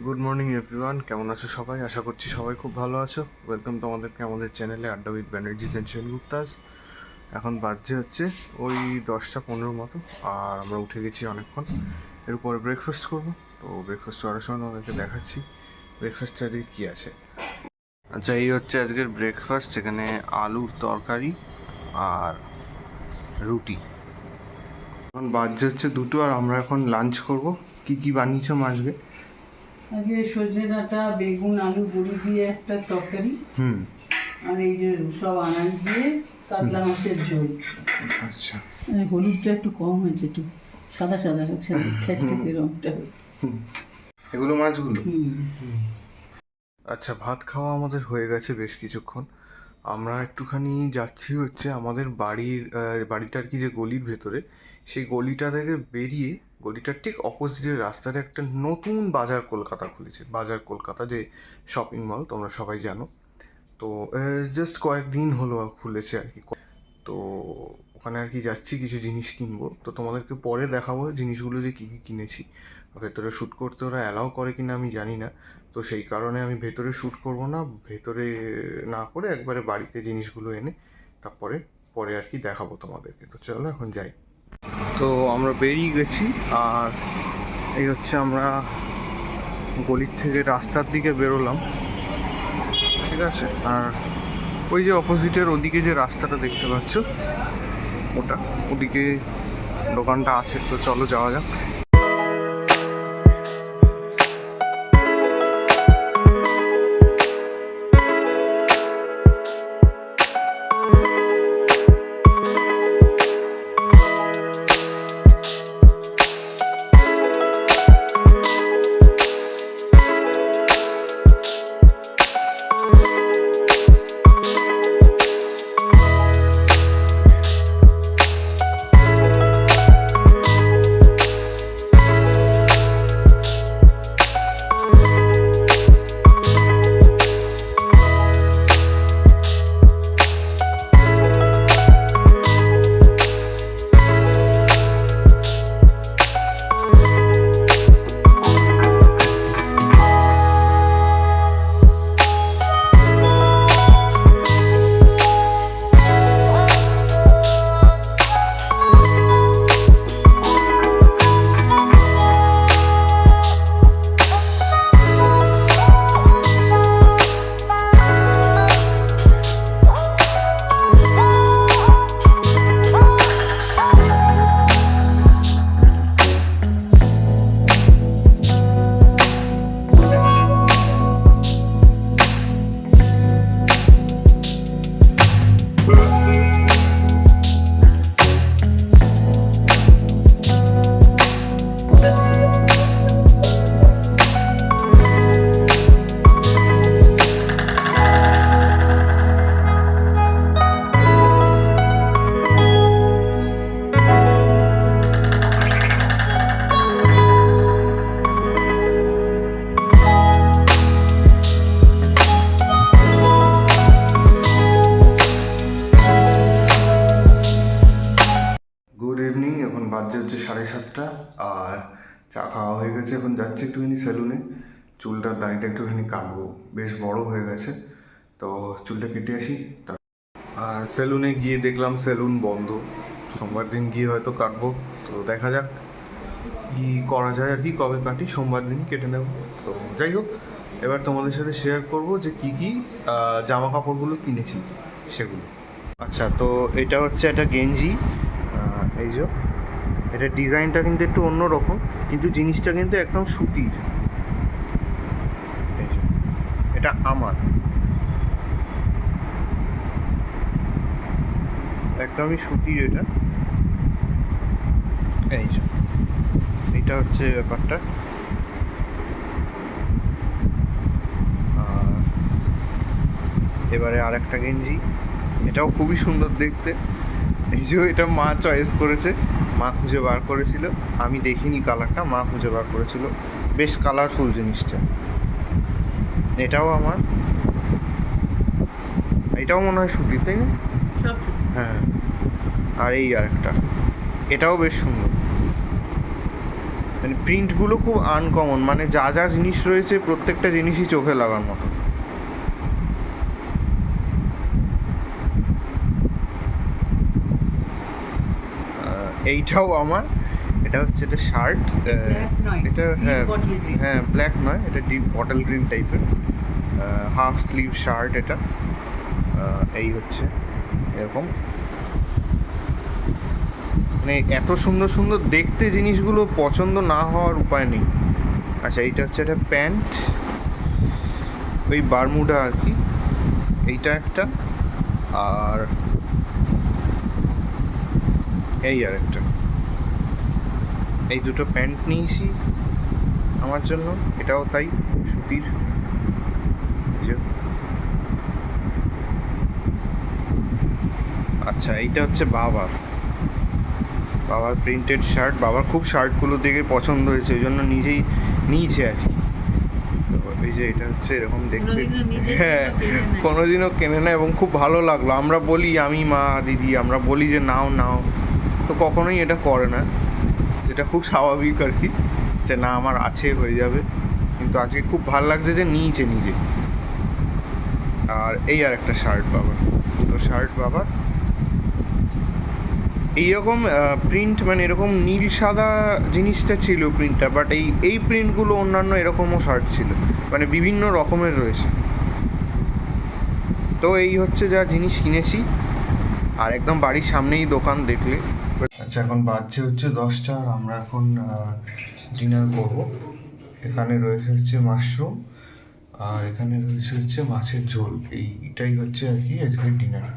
Good morning everyone, কেমন আছো সবাই? আশা করছি সবাই খুব ভালো আছো। ওয়েলকাম তোমাদেরকে আমাদের চ্যানেলে আড্ডা উইথ ব্যানার্জিজ অ্যান্ড সেনগুপ্তাস। এখন বাজছে হচ্ছে ওই 10টা 15 মতো, আর আমরা উঠে গেছি অনেকক্ষণ। এরপরে ব্রেকফাস্ট করবো। তো ব্রেকফাস্ট করার সময় আমাদেরকে দেখাচ্ছি ব্রেকফাস্টে আজকে কী আছে। আচ্ছা, এই হচ্ছে আজকের ব্রেকফাস্ট, যেখানে আলুর তরকারি আর রুটি। এখন বাজছে হচ্ছে 2টো, আর আমরা এখন লাঞ্চ করব। কি কি বানিয়েছো আজকে? আজকে সজনে ডাঁটা, বেগুন, আলু বড়ি দিয়ে একটা তরকারি। আর এই যে সব আনাজ দিয়ে কাতলা মাছের ঝোল। আচ্ছা, হলুদটা একটু কম হয়েছে, একটু সাদা সাদা হচ্ছে, খেসখেসে রঙটা হচ্ছে। এগুলো মাছগুলো। আচ্ছা, ভাত খাওয়া আমাদের হয়ে গেছে বেশ কিছুক্ষণ। আমরা একটুখানি যাচ্ছি হচ্ছে আমাদের বাড়িটার কি যে গলির ভেতরে, সেই গলিটা থেকে বেরিয়ে গলিটার ঠিক অপোজিটের রাস্তাতে একটা নতুন বাজার কলকাতা খুলেছে। বাজার কলকাতা যে শপিং মল, তোমরা সবাই জানো। তো জাস্ট কয়েকদিন হলো খুলেছে আর কি। তো ওখানে আর কি যাচ্ছি, কিছু জিনিস কিনবো। তো তোমাদেরকে পরে দেখাবো জিনিসগুলো যে কী কী কিনেছি। ভেতরে শ্যুট করতে ওরা অ্যালাউ করে কিনা আমি জানি না। তো সেই কারণে আমি ভেতরে শ্যুট করব না, ভেতরে না করে একবারে বাড়িতে জিনিসগুলো এনে তারপরে পরে আর কি দেখাবো তোমাদেরকে। তো চলো এখন যাই। তো আমরা বেরিয়ে গেছি, আর এই হচ্ছে আমরা গলির থেকে রাস্তার দিকে বেরোলাম, ঠিক আছে। আর ওই যে অপোজিটের ওদিকে যে রাস্তাটা দেখতে পাচ্ছ, ওদিকে দোকানটা আছে। তো চলো যাওয়া যাক। গুড ইভিনিং, এখন বাজছে হচ্ছে 7:30, আর চা খাওয়া হয়ে গেছে। এখন যাচ্ছি একটুখানি সেলুনে, চুলটার দাড়িটা একটুখানি কাটবো, বেশ বড় হয়ে গেছে। তো চুলটা কেটে আসি। আর সেলুনে গিয়ে দেখলাম সেলুন বন্ধ। সোমবার দিন গিয়ে হয়তো কাটবো। তো দেখা যাক কি করা যায় আর কি, কবে কাটি, সোমবার দিন কেটে নেব। তো যাই হোক, এবার তোমাদের সাথে শেয়ার করব যে কী কী জামা কাপড়গুলো কিনেছি সেগুলো। আচ্ছা, তো এটা হচ্ছে একটা গেঞ্জি। এই যে এটা ডিজাইনটা কিন্তু একটু অন্যরকম, কিন্তু জিনিসটা কিন্তু একদম সুতির। এই যে এটা আমার একদমই সুতির এটা। এই যে এটা হচ্ছে ব্যাপারটা। এবারে আর একটা গেঞ্জি, এটাও খুবই সুন্দর দেখতে। এই যে এটা মা চয়েস করেছে, মা খুঁজে বার করেছিল, আমি দেখিনি কালারটা, মা খুঁজে বার করেছিল। বেশ কালারফুল জিনিসটা। এটাও আমার, এটাও মনে হয় সুতির, তাই না? হ্যাঁ। আর এই আর একটা, এটাও বেশ সুন্দর। মানে প্রিন্টগুলো খুব আনকমন, মানে যা যা জিনিস রয়েছে প্রত্যেকটা জিনিসই চোখে লাগার মতো। এইটাও আমার, এটা হচ্ছে এটা শার্ট, এটা হ্যাঁ ব্ল্যাক নয়, এটা ডিপ বটল গ্রিন টাইপের হাফ স্লিভ শার্ট এটা। এই হচ্ছে এরকম, মানে এত সুন্দর সুন্দর দেখতে জিনিসগুলো পছন্দ না হওয়ার উপায় নেই। আচ্ছা এইটা হচ্ছে একটা প্যান্ট, ওই বারমুডা আর কি, এইটা একটা, আর এই আর একটা, এই দুটো প্যান্ট নিয়েছি আমার জন্য, এটাও তাই সুতির। আচ্ছা এইটা হচ্ছে বাবার প্রিন্টেড শার্ট, বাবার খুব শার্টগুলো দেখে পছন্দ হয়েছে, ওই জন্য নিজেই নিয়েছে আর কি। এই যে এটা হচ্ছে এরকম দেখতে, হ্যাঁ কোনোদিনও কেনে না এবং খুব ভালো লাগলো। আমরা বলি, আমি মা দিদি আমরা বলি যে নাও নাও, তো কখনোই এটা করে না, যেটা খুব স্বাভাবিক আর কি, যে না আমার আছে হয়ে যাবে, কিন্তু আজকে খুব ভালো লাগছে যে নিয়েছে নিজে। আর এই আর একটা শার্ট বাবার, দুটো শার্ট বাবার এইরকম প্রিন্ট, মানে এরকম নীল সাদা জিনিসটা ছিল প্রিন্টটা, বাট এই প্রিন্টগুলো অন্যান্য এরকমও শার্ট ছিল, মানে বিভিন্ন রকমের রয়েছে। তো এই হচ্ছে যা জিনিস কিনেছি, আর একদম বাড়ির সামনেই দোকান দেখলে। আচ্ছা এখন বাজছে হচ্ছে 10টা, আর আমরা এখন ডিনার করব। এখানে রয়েছে হচ্ছে মাশরুম, আর এখানে রয়েছে হচ্ছে মাছের ঝোল, এইটাই হচ্ছে আর কি আজকের ডিনার।